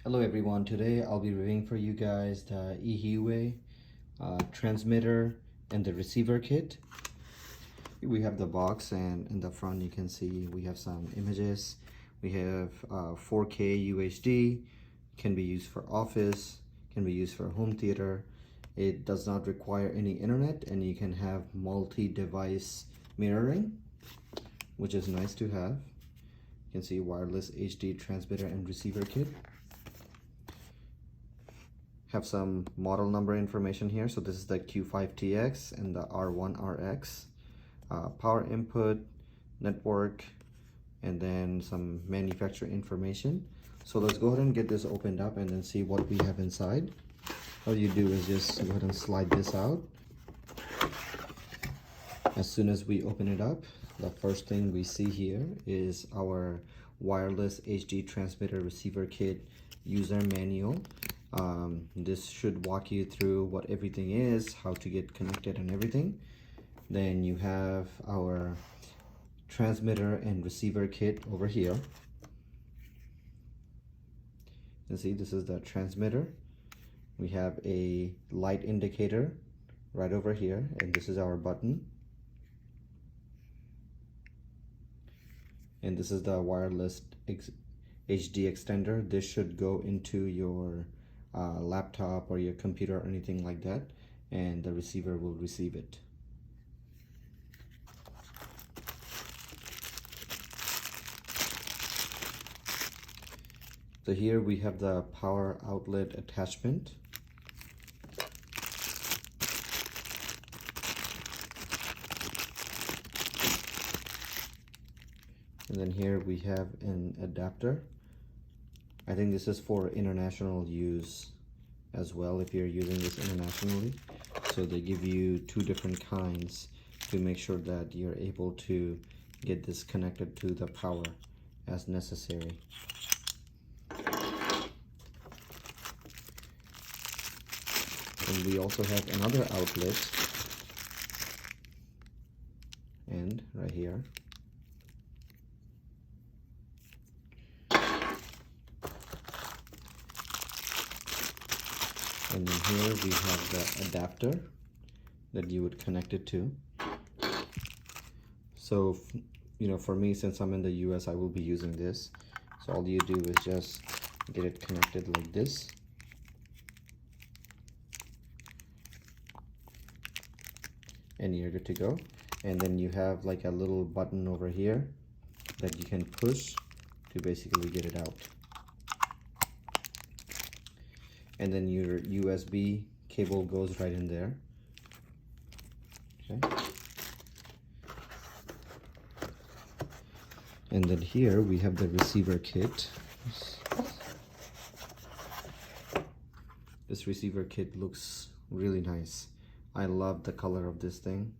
Hello everyone, today I'll be reviewing for you guys the Yehua transmitter and the receiver kit. We have the box, and in the front you can see we have some images. We have 4K UHD, can be used for office, can be used for home theater. It does not require any internet, and you can have multi-device mirroring, which is nice to have. You can see wireless HD transmitter and receiver kit. Have some model number information here. So this is the Q5TX and the R1RX. Power input, network, and then some manufacturer information. So let's go ahead and get this opened up and then see what we have inside. All you do is just go ahead and slide this out. As soon as we open it up, the first thing we see here is our wireless HD transmitter receiver kit user manual. This should walk you through what everything is, how to get connected and everything. Then you have our transmitter and receiver kit over here. You see, this is the transmitter. We have a light indicator right over here, and this is our button. And this is the wireless HD extender. This should go into your laptop or your computer or anything like that, and the receiver will receive it. So here we have the power outlet attachment. And then here we have an adapter. I think this is for international use as well, if you're using this internationally. So they give you two different kinds to make sure that you're able to get this connected to the power as necessary. And we also have another outlet, and right here. And then here we have the adapter that you would connect it to. So, for me, since I'm in the US, I will be using this. So all you do is just get it connected like this. And you're good to go. And then you have like a little button over here that you can push to basically get it out. And then your USB cable goes right in there. Okay. And then here we have the receiver kit. This receiver kit looks really nice. I love the color of this thing.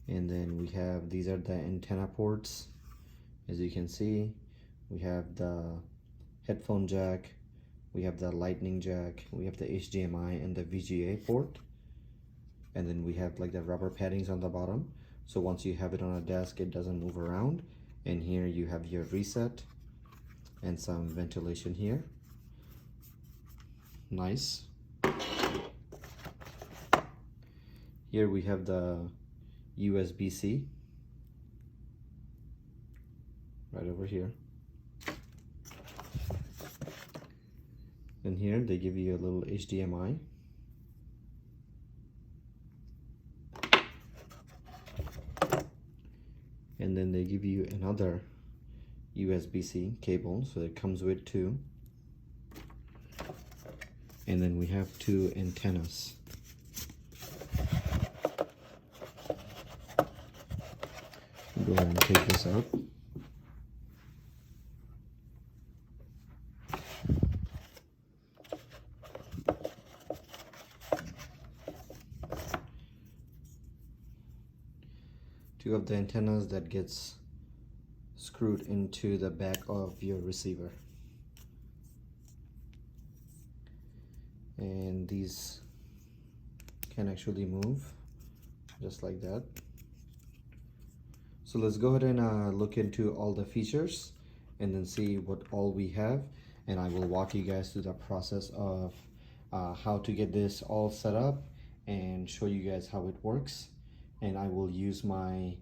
And then we have, these are the antenna ports. As you can see, we have the headphone jack, we have the lightning jack, we have the HDMI and the VGA port. And then we have like the rubber paddings on the bottom. So once you have it on a desk, it doesn't move around. And here you have your reset and some ventilation here. Nice. Here we have the USB-C right over here. And here they give you a little HDMI. And then they give you another USB-C cable, so it comes with two. And then we have two antennas. Go ahead and take this out. Two of the antennas that gets screwed into the back of your receiver. And these can actually move just like that. So let's go ahead and look into all the features, and then see what all we have, and I will walk you guys through the process of how to get this all set up and show you guys how it works. And I will use my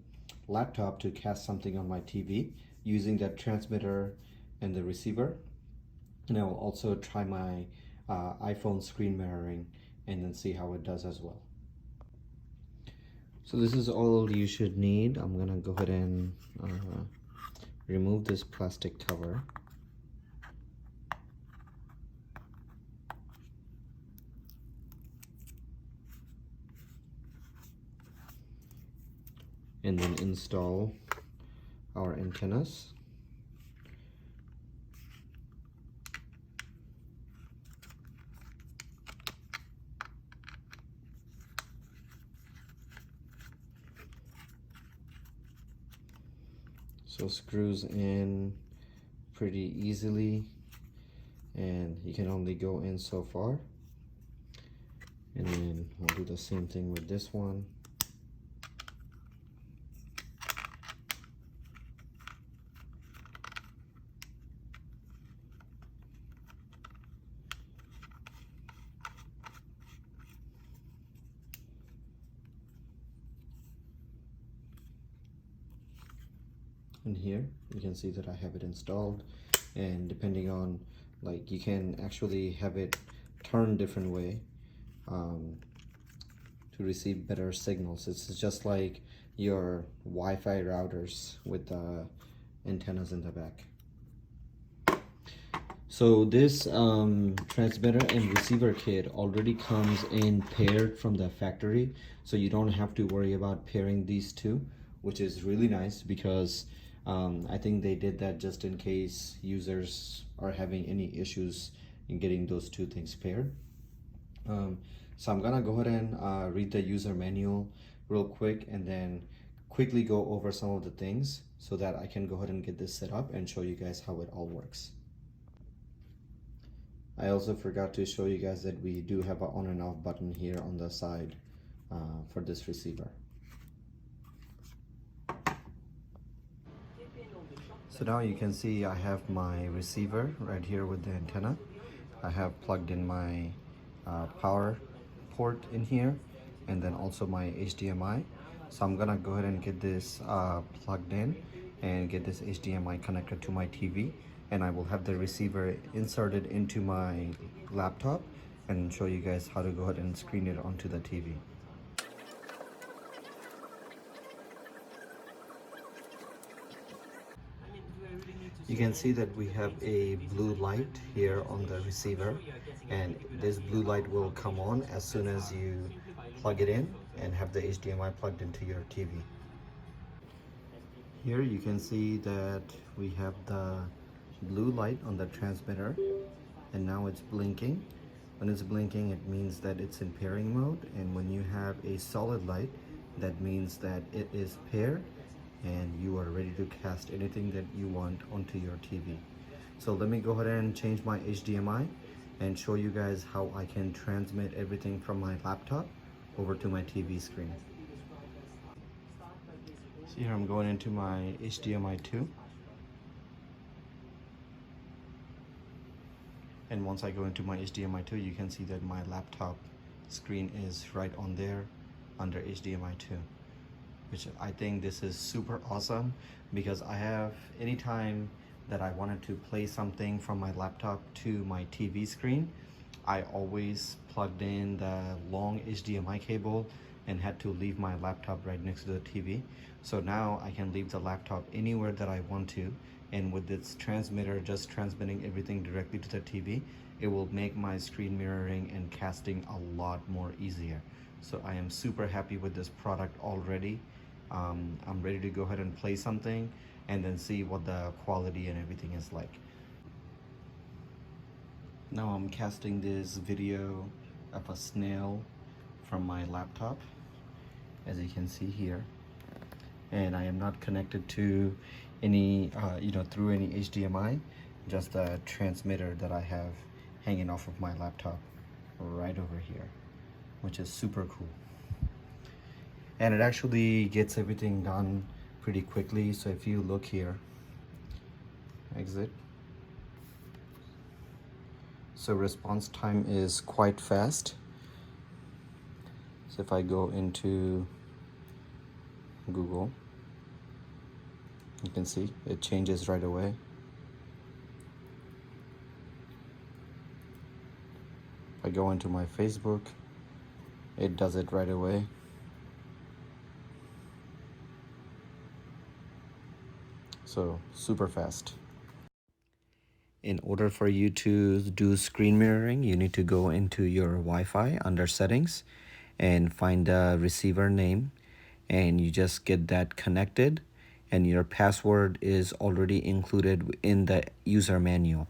laptop to cast something on my TV using that transmitter and the receiver, and I will also try my iPhone screen mirroring and then see how it does as well. So this is all you should need. I'm gonna go ahead and remove this plastic cover. And then install our antennas. So screws in pretty easily, and you can only go in so far. And then we'll do the same thing with this one. And here you can see that I have it installed, and depending on, like, you can actually have it turn different way to receive better signals. It's just like your Wi-Fi routers with the antennas in the back. So this transmitter and receiver kit already comes in paired from the factory, so you don't have to worry about pairing these two, which is really nice because I think they did that just in case users are having any issues in getting those two things paired. So I'm gonna go ahead and read the user manual real quick and then quickly go over some of the things so that I can go ahead and get this set up and show you guys how it all works. I also forgot to show you guys that we do have an on and off button here on the side for this receiver. So now you can see I have my receiver right here with the antenna. I have plugged in my power port in here, and then also my HDMI. So I'm gonna go ahead and get this plugged in and get this HDMI connected to my TV, and I will have the receiver inserted into my laptop and show you guys how to go ahead and screen it onto the TV. You can see that we have a blue light here on the receiver, and this blue light will come on as soon as you plug it in and have the HDMI plugged into your TV. Here you can see that we have the blue light on the transmitter, and now it's blinking. When it's blinking, it means that it's in pairing mode, and when you have a solid light, that means that it is paired and you are ready to cast anything that you want onto your TV. So let me go ahead and change my HDMI and show you guys how I can transmit everything from my laptop over to my TV screen. So here I'm going into my HDMI 2. And once I go into my HDMI 2, you can see that my laptop screen is right on there under HDMI 2. Which I think this is super awesome, because I have, anytime that I wanted to play something from my laptop to my TV screen, I always plugged in the long HDMI cable and had to leave my laptop right next to the TV. So now I can leave the laptop anywhere that I want to, and with this transmitter just transmitting everything directly to the TV, it will make my screen mirroring and casting a lot more easier. So I am super happy with this product already. I'm ready to go ahead and play something and then see what the quality and everything is like. Now I'm casting this video of a snail from my laptop, as you can see here, and I am not connected to any through any HDMI, just a transmitter that I have hanging off of my laptop right over here, which is super cool. And it actually gets everything done pretty quickly. So if you look here, exit. So response time is quite fast. So if I go into Google, you can see it changes right away. If I go into my Facebook, it does it right away. So super fast. In order for you to do screen mirroring, you need to go into your Wi-Fi under settings and find the receiver name, and you just get that connected, and your password is already included in the user manual.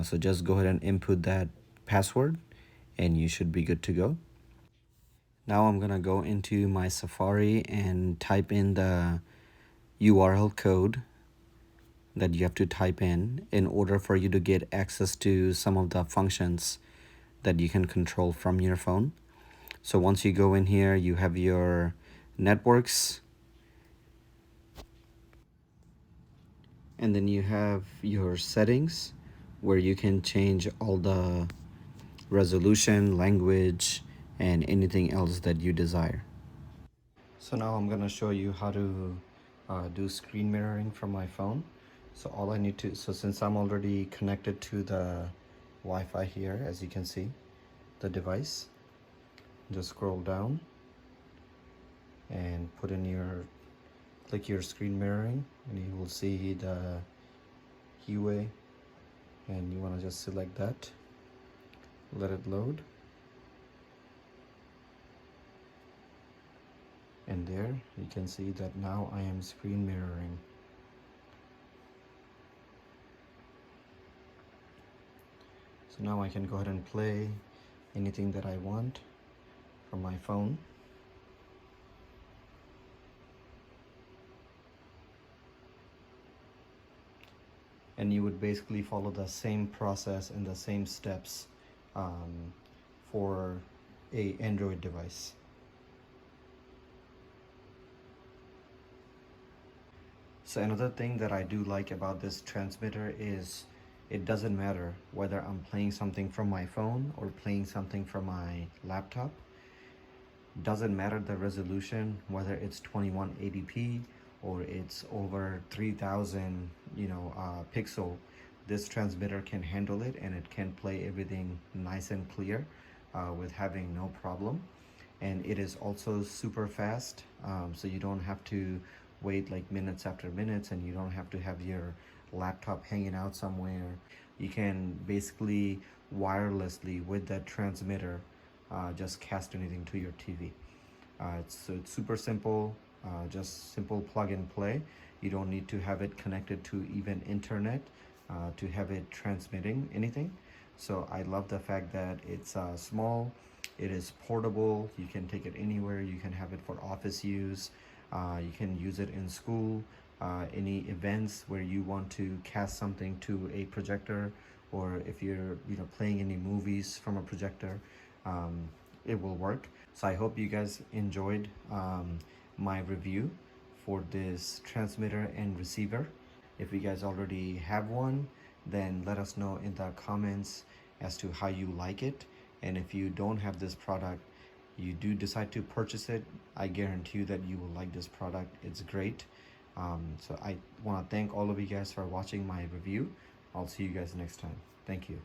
So just go ahead and input that password and you should be good to go. Now I'm gonna go into my Safari and type in the URL code that you have to type in order for you to get access to some of the functions that you can control from your phone. So once you go in here, you have your networks, and then you have your settings where you can change all the resolution, language, and anything else that you desire. So now I'm gonna show you how to do screen mirroring from my phone. So all I need to, so since I'm already connected to the Wi-Fi here, as you can see, the device, just scroll down and put in your, click your screen mirroring, and you will see the Yehua, and you wanna just select that, let it load. And there you can see that now I am screen mirroring. So now I can go ahead and play anything that I want from my phone. And you would basically follow the same process and the same steps for a Android device. So another thing that I do like about this transmitter is it doesn't matter whether I'm playing something from my phone or playing something from my laptop. Doesn't matter the resolution, whether it's 2180p or it's over 3000 pixel. This transmitter can handle it, and it can play everything nice and clear with having no problem. And it is also super fast, so you don't have to wait like minutes after minutes, and you don't have to have your laptop hanging out somewhere. You can basically wirelessly with that transmitter just cast anything to your TV. It's super simple, just simple plug and play. You don't need to have it connected to even internet to have it transmitting anything. So I love the fact that it's small, it is portable, you can take it anywhere, you can have it for office use, you can use it in school, any events where you want to cast something to a projector, or if you're playing any movies from a projector, it will work. So I hope you guys enjoyed my review for this transmitter and receiver. If you guys already have one, then let us know in the comments as to how you like it. And if you don't have this product, you do decide to purchase it, I guarantee you that you will like this product. It's great. So I want to thank all of you guys for watching my review. I'll see you guys next time. Thank you.